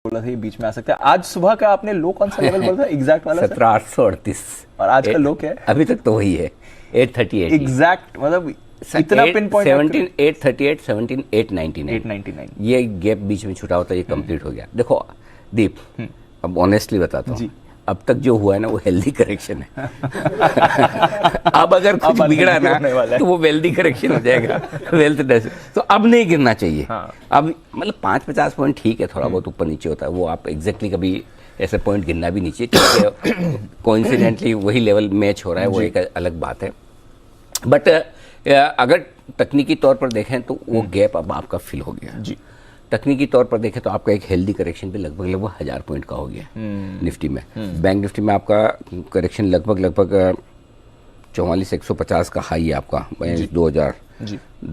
बोला था ये बीच में आ सकता है। आज सुबह का आपने लो कौन सा लेवल बोला था एग्जैक्ट वाला? 17,838। और आज का लो क्या है? अभी तक तो वही है 838 एग्जैक्ट, मतलब इतना पिन पॉइंट 17,838, 17,899, 899 ये गैप बीच में छुटा होता है, ये कंप्लीट हो गया। देखो दीप, अब ऑनेस्टली बताता हूँ, अब तक जो हुआ है ना वो हेल्दी करेक्शन है। अब अगर कुछ बिगड़ा ना तो वो वेल्दी करेक्शन हो जाएगा, वेल्थ। तो अब नहीं गिरना चाहिए। अब मतलब 5-50 पॉइंट ठीक है, थोड़ा बहुत ऊपर नीचे होता है, वो आप एग्जैक्टली कभी ऐसे पॉइंट गिरना भी नहीं चाहिए। कोइंसिडेंटली वही लेवल मैच हो रहा है, वो एक अलग बात है। बट अगर तकनीकी तौर पर देखें तो वो गैप अब आपका फिल हो गया जी। तकनीकी तौर पर देखें तो आपका एक हेल्दी करेक्शन भी लगभग 1000 पॉइंट का हो गया निफ्टी में। बैंक निफ्टी में आपका करेक्शन लगभग 44,150 का हाई है आपका, 2000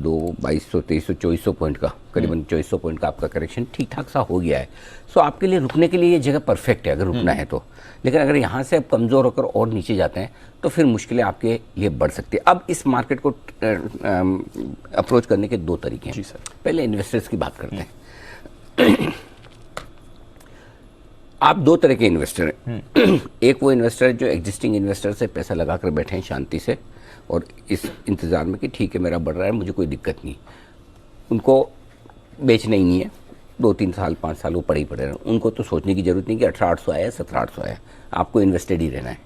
2200 2300 2400 पॉइंट का, करीबन 2400 पॉइंट का आपका करेक्शन ठीक ठाक सा हो गया है। सो आपके लिए रुकने के लिए ये जगह परफेक्ट है अगर रुकना है तो। लेकिन अगर यहाँ से आप कमज़ोर होकर और नीचे जाते हैं तो फिर मुश्किलें आपके लिए बढ़ सकती है। अब इस मार्केट को अप्रोच करने के दो तरीके हैं। पहले इन्वेस्टर्स की बात करते हैं। आप दो तरह के इन्वेस्टर हैं। एक वो इन्वेस्टर है जो एग्जिस्टिंग इन्वेस्टर से पैसा लगाकर बैठे हैं शांति से और इस इंतज़ार में कि ठीक है मेरा बढ़ रहा है, मुझे कोई दिक्कत नहीं, उनको बेचना ही नहीं है, 2-3 साल 5 साल वो पड़े ही पड़े रहे। उनको तो सोचने की जरूरत नहीं कि 18,800 आया 17,800 आया, आपको इन्वेस्टेड ही रहना है।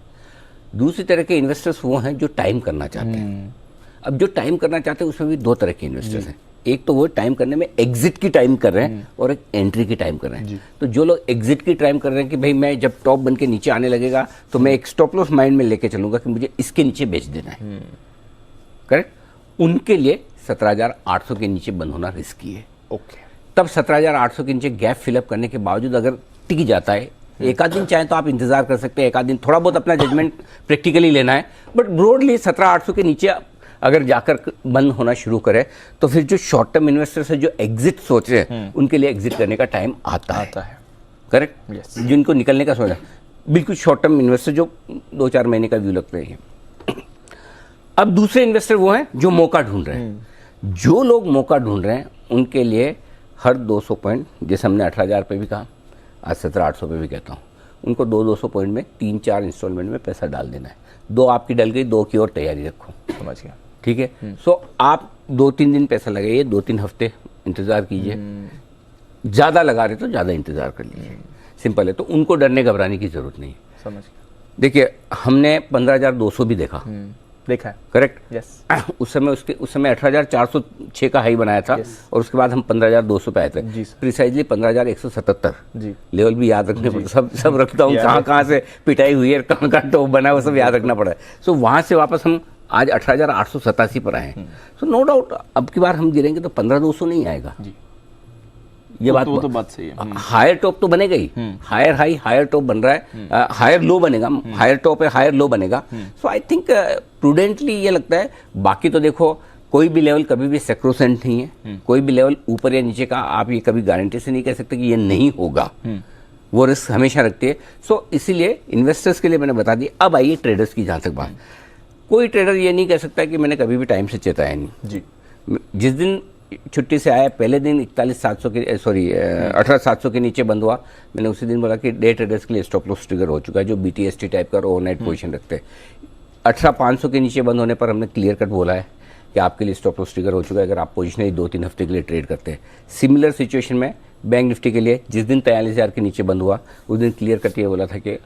दूसरी तरह के इन्वेस्टर्स वो हैं जो टाइम करना चाहते हैं। अब जो टाइम करना चाहते हैं उसमें भी दो तरह के इन्वेस्टर्स हैं। एक तो वो टाइम करने में एग्जिट की टाइम कर रहे हैं और एक एंट्री की टाइम कर रहे हैं। तो जो लोग एग्जिट की टाइम कर रहे हैं कि भाई मैं जब टॉप बन के नीचे आने लगेगा तो मैं एक स्टॉप लॉस माइंड में लेके चलूंगा कि मुझे इसके नीचे बेच देना है, करेक्ट, उनके लिए 17,800 के नीचे बंद होना रिस्की है। ओके, तब 17,800 के नीचे गैप फिलअप करने के बावजूद अगर टिक जाता है, एक आध दिन चाहे तो आप इंतजार कर सकते हैं, एक आध दिन थोड़ा बहुत अपना जजमेंट प्रैक्टिकली लेना है, बट ब्रॉडली 17,800 के नीचे अगर जाकर बंद होना शुरू करे तो फिर जो शॉर्ट टर्म इन्वेस्टर्स है जो एग्जिट सोच रहे हैं उनके लिए एग्जिट करने का टाइम आता है। Correct, yes. जिनको निकलने का सोचा, बिल्कुल शॉर्ट टर्म इन्वेस्टर जो 2-4 महीने का व्यू लगते हैं। अब दूसरे इन्वेस्टर वो हैं जो मौका ढूंढ रहे हैं। जो लोग मौका ढूंढ रहे हैं उनके लिए हर 200 पॉइंट, जैसे हमने 18,000 पे भी कहा, आज 17,800 पे भी कहता हूँ, उनको 200 पॉइंट में 3-4 इंस्टॉलमेंट में पैसा डाल देना है। 2 आपकी डल गई, 2 की और तैयारी रखो। समझ गया, ठीक है। सो आप 2-3 दिन पैसा लगाइए, 2-3 हफ्ते इंतजार कीजिए, ज़्यादा लगा रहे तो ज़्यादा इंतजार कर लीजिए, सिंपल है। तो उनको डरने घबराने की जरूरत नहीं। समझ गया। देखिए हमने 15,200 भी देखा देखा है, करेक्ट, यस। उस समय 18,406 का हाई बनाया था और उसके बाद हम 15,200 पे आए थे, प्रिसाइजली 15,177 लेवल भी याद रखने पड़ता, सब रखता हूँ, कहाँ से पिटाई हुई है, कहाँ टॉप बना है, वो सब याद रखना पड़ा है। सो वहाँ से वापस हम आज 18,887 पर आए हैं। सो नो डाउट अब की बार हम गिरेंगे तो 15,200 नहीं आएगा जी। ये बात तो बात सही है। हायर टॉप तो बनेगा ही, हायर हाई हायर टॉप बन रहा है, हायर लो बनेगा, हायर टॉप है हायर लो बनेगा। सो आई थिंक प्रूडेंटली ये लगता है। बाकी तो देखो कोई भी लेवल कभी भी सैक्रोसेंट नहीं है, कोई भी लेवल ऊपर या नीचे का आप ये कभी गारंटी से नहीं कह सकते कि ये नहीं होगा, वो रिस्क हमेशा रखती है। सो इसीलिए इन्वेस्टर्स के लिए मैंने बता दी। अब आइए ट्रेडर्स की जहाँ तक बात, कोई ट्रेडर ये नहीं कह सकता कि मैंने कभी भी टाइम से चेताया नहीं जी। जिस दिन छुट्टी से आया पहले दिन 18,700 के नीचे बंद हुआ, मैंने उसी दिन बोला कि डे ट्रेडर्स के लिए स्टॉप लॉस ट्रिगर हो चुका है, जो BTST टाइप का ओवरनाइट पोजीशन रखते हैं। 18,500 के नीचे बंद होने पर हमने क्लियर कट बोला है कि आपके लिए स्टॉप लॉस ट्रिगर हो चुका है अगर आप पोजिशनरी 2-3 हफ्ते के लिए ट्रेड करते हैं। सिमिलर सिचुएशन में बैंक निफ्टी के लिए जिस दिन 43,000 के नीचे बंद हुआ उस दिन क्लियर कट ये बोला था कि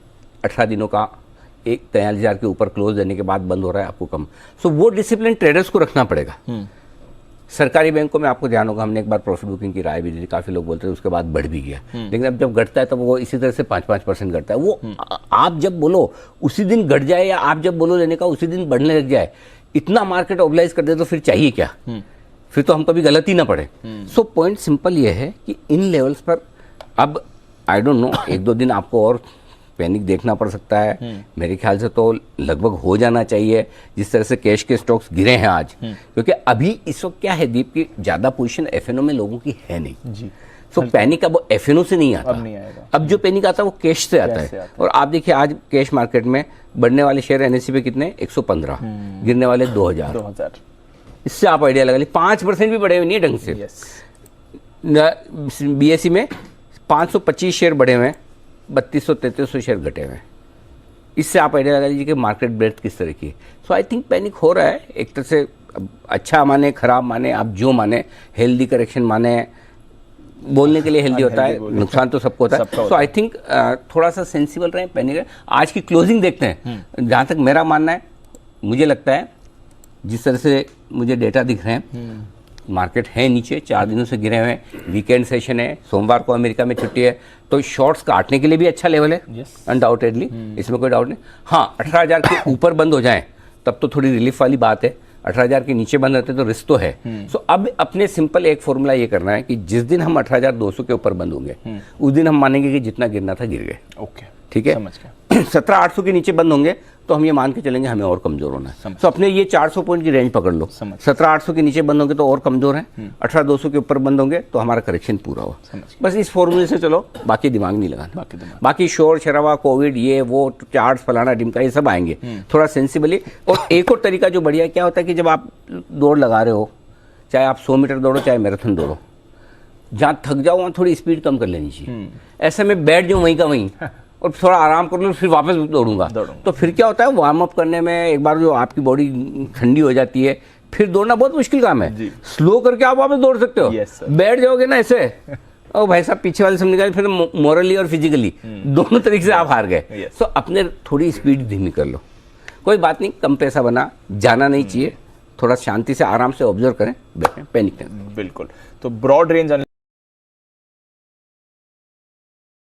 18 दिनों का एक 43,000 के ऊपर क्लोज देने के बाद बंद हो रहा है आपको कम। सो वो डिसिप्लिन ट्रेडर्स को रखना पड़ेगा। सरकारी बैंकों में आपको ध्यान होगा, हमने एक बार प्रॉफिट बुकिंग की राय भी दी थी, काफ़ी लोग बोलते थे उसके बाद बढ़ भी गया, लेकिन अब जब घटता है तो वो इसी तरह से 5-5% घटता है। वो आप जब बोलो उसी दिन घट जाए या आप जब बोलो लेने का उसी दिन बढ़ने लग जाए, इतना मार्केट ऑबलाइज कर दे तो फिर चाहिए क्या, फिर तो हम कभी गलत ही ना पड़े। सो पॉइंट सिंपल ये है कि इन लेवल्स पर अब आई डोंट नो 1-2 दिन आपको और पैनिक देखना पड़ सकता है। मेरे ख्याल से तो लगभग हो जाना चाहिए जिस तरह से कैश के स्टॉक्स गिरे हैं आज, क्योंकि अभी इस वक्त क्या है दीप की ज़्यादा पोजीशन FNO में लोगों की है नहीं जी। सो पैनिक अब FNO से नहीं आता, अब जो पैनिक आता है वो कैश से आता है। और आप देखिए आज कैश मार्केट में बढ़ने वाले शेयर NSE पे कितने 115, गिरने वाले 2,000। इससे आप आइडिया लगा ली 5% भी बढ़े हुए नहीं है ढंग से। BSE में 525 शेयर बढ़े हुए हैं, 3200-3300 शेयर घटे हुए हैं। इससे आप आइडिया लगा लीजिए कि मार्केट ब्रेथ किस तरह की है। सो आई थिंक पैनिक हो रहा है एक तरह से, अच्छा माने खराब माने आप जो माने, हेल्दी करेक्शन माने, बोलने के लिए हेल्दी होता है, नुकसान तो सबको होता है। सो आई थिंक थोड़ा सा सेंसिबल रहे, पैनिक रहे। आज की क्लोजिंग देखते हैं, जहाँ तक मेरा मानना है, मुझे लगता है जिस तरह से मुझे डेटा दिख रहे हैं, मार्केट है नीचे, 4 दिनों से गिरे हुए हैं, वीकेंड सेशन है, सोमवार को अमेरिका में छुट्टी है, तो शॉर्ट्स काटने के लिए भी अच्छा लेवल है अनडाउटेडली, इसमें कोई डाउट नहीं। हाँ, 18,000 के ऊपर बंद हो जाएं तब तो थोड़ी रिलीफ वाली बात है, 18,000 के नीचे बंद रहते तो रिस्क तो है। सो अब अपने सिंपल एक फॉर्मूला ये करना है कि जिस दिन हम 18,200 के ऊपर बंद होंगे उस दिन हम मानेंगे कि जितना गिरना था गिर गए। ओके, ठीक है, समझ गया। 17,800 के नीचे बंद होंगे तो हम ये मान के चलेंगे हमें और कमजोर होना है। तो अपने ये 400 पॉइंट की रेंज पकड़ लो, 17,800 के नीचे बंद होंगे तो और कमजोर हैं, 18,200 के ऊपर बंद होंगे तो हमारा करेक्शन पूरा हुआ। बस इस फॉर्मूले से चलो, बाकी दिमाग नहीं लगाना, बाकी शोर शराबा, कोविड, ये वो चार्ट्स फलाना ढिमका, ये सब आएंगे थोड़ा सेंसिबली। और एक और तरीका जो बढ़िया है, क्या होता है कि जब आप दौड़ लगा रहे हो, चाहे आप 100 मीटर दौड़ो चाहे मैराथन दौड़ो, जहाँ थक जाओ वहाँ थोड़ी स्पीड कम कर लेनी चाहिए। ऐसे में बैठ जाऊँ वहीं का वहीं और थोड़ा आराम कर लो, फिर वापस दौड़ूंगा। तो फिर क्या होता है, वार्म अप करने में एक बार जो आपकी बॉडी ठंडी हो जाती है, फिर दौड़ना बहुत मुश्किल काम है। स्लो करके आप वापस दौड़ सकते हो, बैठ जाओगे ना ऐसे, ओ भाई साहब पीछे वाले सब निकाल, फिर मोरली और फिजिकली दोनों तरीके से आप हार गए। तो अपने थोड़ी स्पीड धीमी कर लो, कोई बात नहीं, कम पैसा बना, जाना नहीं चाहिए, थोड़ा शांति से आराम से ऑब्जर्व करें, बैठें, पैनिक नहीं। बिल्कुल। तो ब्रॉड रेंज